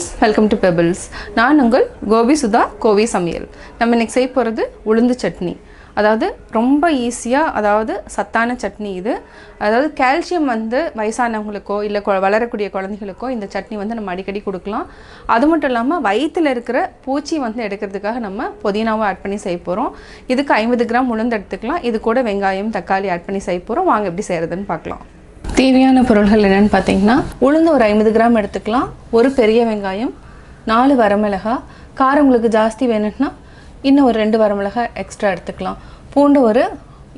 friends, welcome to Pebbles. நான் உங்கள் கோபி சுதா கோவை சமையல். நம்ம இன்னைக்கு செய்ய போகிறது உளுந்து சட்னி. அதாவது ரொம்ப ஈஸியாக, அதாவது சத்தான சட்னி இது. அதாவது கால்சியம் வந்து வயசானவங்களுக்கோ இல்லை வளரக்கூடிய குழந்தைகளுக்கோ இந்த சட்னி வந்து நம்ம அடிக்கடி கொடுக்கலாம். அது மட்டும் இல்லாமல் வயிற்றில் இருக்கிற பூச்சி வந்து எடுக்கிறதுக்காக நம்ம புதினாவை ஆட் பண்ணி செய்ய போகிறோம். இதுக்கு 50 கிராம் உளுந்து எடுத்துக்கலாம். இது கூட வெங்காயம் தக்காளி ஆட் பண்ணி செய்ய போகிறோம். வாங்க எப்படி செய்கிறதுன்னு பார்க்கலாம். தேவையான பொருள்கள் என்னென்னு பார்த்தீங்கன்னா, உளுந்து ஒரு 50 கிராம் எடுத்துக்கலாம், ஒரு பெரிய வெங்காயம், 4 வரமிளகாய், காரம் உங்களுக்கு ஜாஸ்தி வேணும்னா இன்னும் ஒரு 2 வரமிளகாய் எக்ஸ்ட்ரா எடுத்துக்கலாம், பூண்டு ஒரு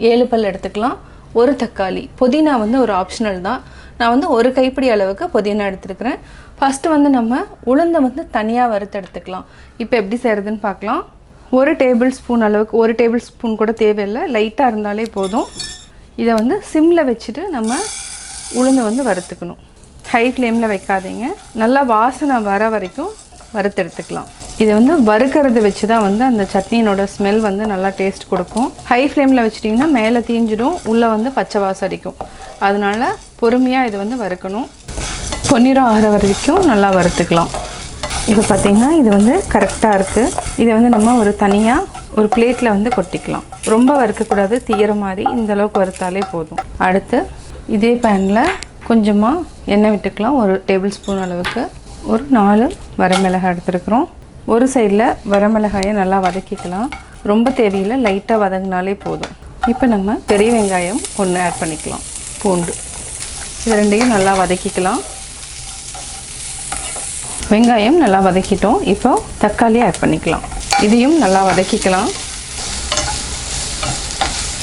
7 பல் எடுத்துக்கலாம், ஒரு தக்காளி. புதினா வந்து ஒரு ஆப்ஷனல் தான். நான் வந்து ஒரு கைப்பிடி அளவுக்கு புதினா எடுத்துருக்கிறேன். ஃபஸ்ட்டு வந்து நம்ம உளுந்தை வந்து தனியாக வறுத்து எடுத்துக்கலாம். இப்போ எப்படி செய்கிறதுன்னு பார்க்கலாம். 1 டேபிள் ஸ்பூன் அளவுக்கு, 1 டேபிள் ஸ்பூன் கூட தேவையில்லை, லைட்டாக இருந்தாலே போதும். இதை வந்து சிம்மில் வச்சுட்டு நம்ம உளுந்து வந்து வறுத்துக்கணும். ஹை ஃப்ளேமில் வைக்காதீங்க, நல்லா வாசனை வர வரைக்கும் வறுத்து எடுத்துக்கலாம். இதை வந்து வறுக்கிறது வச்சு தான் வந்து அந்த சட்னியோட ஸ்மெல் வந்து நல்லா டேஸ்ட் கொடுக்கும். ஹை ஃப்ளேமில் வச்சிட்டிங்கன்னா மேலே தீஞ்சிடும், உள்ளே வந்து பச்சை வாசம் அடிக்கும். அதனால் பொறுமையாக இது வந்து வறுக்கணும். பொன்னிறம் ஆகிற வரைக்கும் நல்லா வறுத்துக்கலாம். இப்போ பார்த்திங்கன்னா இது வந்து கரெக்டாக இருக்குது. இதை வந்து நம்ம ஒரு தனியாக ஒரு பிளேட்டில் வந்து கொட்டிக்கலாம். ரொம்ப வறுக்கக்கூடாது, தீயிற மாதிரி இந்தளவுக்கு வறுத்தாலே போதும். அடுத்து இதே பேனில் கொஞ்சமாக எண்ணெய் விட்டுக்கலாம். ஒரு டேபிள் ஸ்பூன் அளவுக்கு. ஒரு 4 வரமிளகாய் எடுத்துருக்குறோம். ஒரு சைடில் வரமிளகாயை நல்லா வதக்கிக்கலாம். ரொம்ப தேவையில்லை, லைட்டாக வதங்கினாலே போதும். இப்போ நம்ம பெரிய வெங்காயம் 1 ஆட் பண்ணிக்கலாம், பூண்டு, இது ரெண்டையும் நல்லா வதக்கிக்கலாம். வெங்காயம் நல்லா வதக்கிட்டோம். இப்போ தக்காளி ஆட் பண்ணிக்கலாம், இதையும் நல்லா வதக்கிக்கலாம்.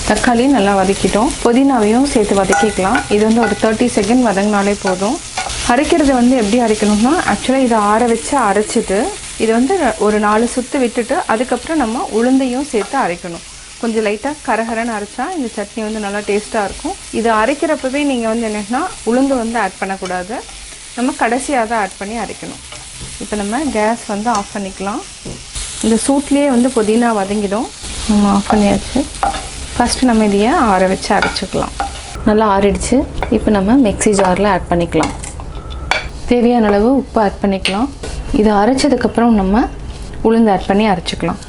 தக்காளி நல்லா வதக்கிட்டோம். புதினாவையும் சேர்த்து வதக்கிக்கலாம். இது வந்து ஒரு 30 செகண்ட் வதங்கினாலே போதும். அரைக்கிறது வந்து எப்படி அரைக்கணும்னா, ஆக்சுவலாக இதை ஆற வச்சு அரைச்சிட்டு இது வந்து ஒரு 4 சுற்று விட்டுட்டு அதுக்கப்புறம் நம்ம உளுந்தையும் சேர்த்து அரைக்கணும். கொஞ்சம் லைட்டாக கரகரன்னு அரைச்சா இந்த சட்னி வந்து நல்லா டேஸ்ட்டாக இருக்கும். இது அரைக்கிறப்பவே நீங்கள் வந்து என்னென்னா உளுந்து வந்து ஆட் பண்ணக்கூடாது, நம்ம கடைசியாக தான் ஆட் பண்ணி அரைக்கணும். இப்போ நம்ம கேஸ் வந்து ஆஃப் பண்ணிக்கலாம். இந்த சூட்லேயே வந்து புதினா வதங்கிடும். நம்ம ஆஃப் பண்ணியாச்சு. ஃபஸ்ட்டு நம்ம இதையை ஆற வச்சு அரைச்சிக்கலாம். நல்லா ஆறிடுச்சு. இப்போ நம்ம மிக்ஸி ஜாரில் ஆட் பண்ணிக்கலாம். தேவையான அளவு உப்பு ஆட் பண்ணிக்கலாம். இதை அரைச்சதுக்கப்புறம் நம்ம உளுந்து ஆட் பண்ணி அரைச்சிக்கலாம்.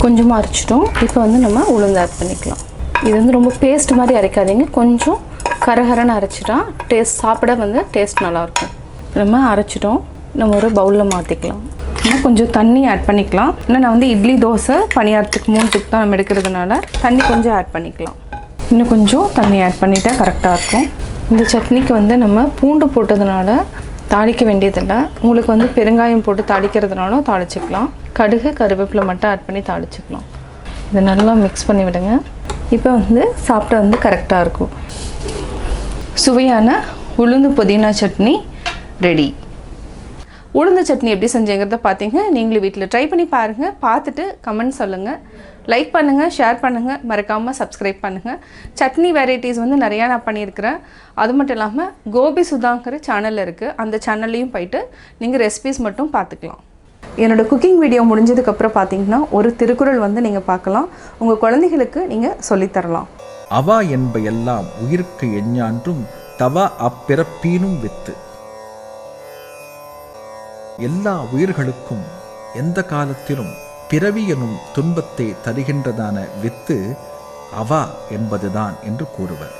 கொஞ்சமாக அரைச்சிட்டோம். இப்போ வந்து நம்ம உளுந்து ஆட் பண்ணிக்கலாம். இது வந்து ரொம்ப பேஸ்ட் மாதிரி அரைக்காதீங்க, கொஞ்சம் கரகரன்னு அரைச்சிட்டா டேஸ்ட் சாப்பிட வந்து டேஸ்ட் நல்லாயிருக்கும். நம்ம அரைச்சிட்டோம். நம்ம ஒரு பவுலில் மாற்றிக்கலாம். இன்னும் கொஞ்சம் தண்ணி ஆட் பண்ணிக்கலாம். இன்னும் நான் வந்து இட்லி தோசை பணியாரத்துக்கு 3 டிப் தான் நம்ம எடுக்கிறதுனால தண்ணி கொஞ்சம் ஆட் பண்ணிக்கலாம். இன்னும் கொஞ்சம் தண்ணி ஆட் பண்ணிட்டா கரெக்டாக இருக்கும். இந்த சட்னிக்கு வந்து நம்ம பூண்டு போட்டதுனால தாளிக்க வேண்டியதில்லை. உங்களுக்கு வந்து பெருங்காயம் போட்டு தாளிக்கிறதுனாலும் தாளிச்சிக்கலாம். கடுகு கருவேப்பிலை மட்டும் ஆட் பண்ணி தாளிச்சிக்கலாம். இதை நல்லா மிக்ஸ் பண்ணி விடுங்க. இப்போ வந்து சாப்பிட வந்து கரெக்டாக இருக்கும். சுவையான உளுந்து புதினா சட்னி ரெடி. உளுந்து சட்னி எப்படி செஞ்சேங்கிறத பார்த்தீங்க. நீங்களும் வீட்டில் ட்ரை பண்ணி பாருங்கள். பார்த்துட்டு கமெண்ட் சொல்லுங்கள், லைக் பண்ணுங்கள், ஷேர் பண்ணுங்கள், மறக்காமல் சப்ஸ்கிரைப் பண்ணுங்கள். சட்னி வெரைட்டிஸ் வந்து நிறையா நான் பண்ணியிருக்கிறேன். அது மட்டும் இல்லாமல் கோபி சுதாங்கிற சேனல் இருக்குது, அந்த சேனல்லையும் போயிட்டு நீங்கள் ரெசிபீஸ் மட்டும் பார்த்துக்கலாம். என்னோடய குக்கிங் வீடியோ முடிஞ்சதுக்கப்புறம் பார்த்தீங்கன்னா ஒரு திருக்குறள் வந்து நீங்கள் பார்க்கலாம். உங்கள் குழந்தைகளுக்கு நீங்கள் சொல்லித்தரலாம். அவா என்ப எல்லாம் உயிருக்கு எஞ்ஞான்றும் தவா அப்பிறப்பீனும் வித்து. எல்லா உயிர்களுக்கும் எந்த காலத்திலும் பிறவி எனும் துன்பத்தை தருகின்றதான வித்து அவா என்பதுதான் என்று கூறுவர்.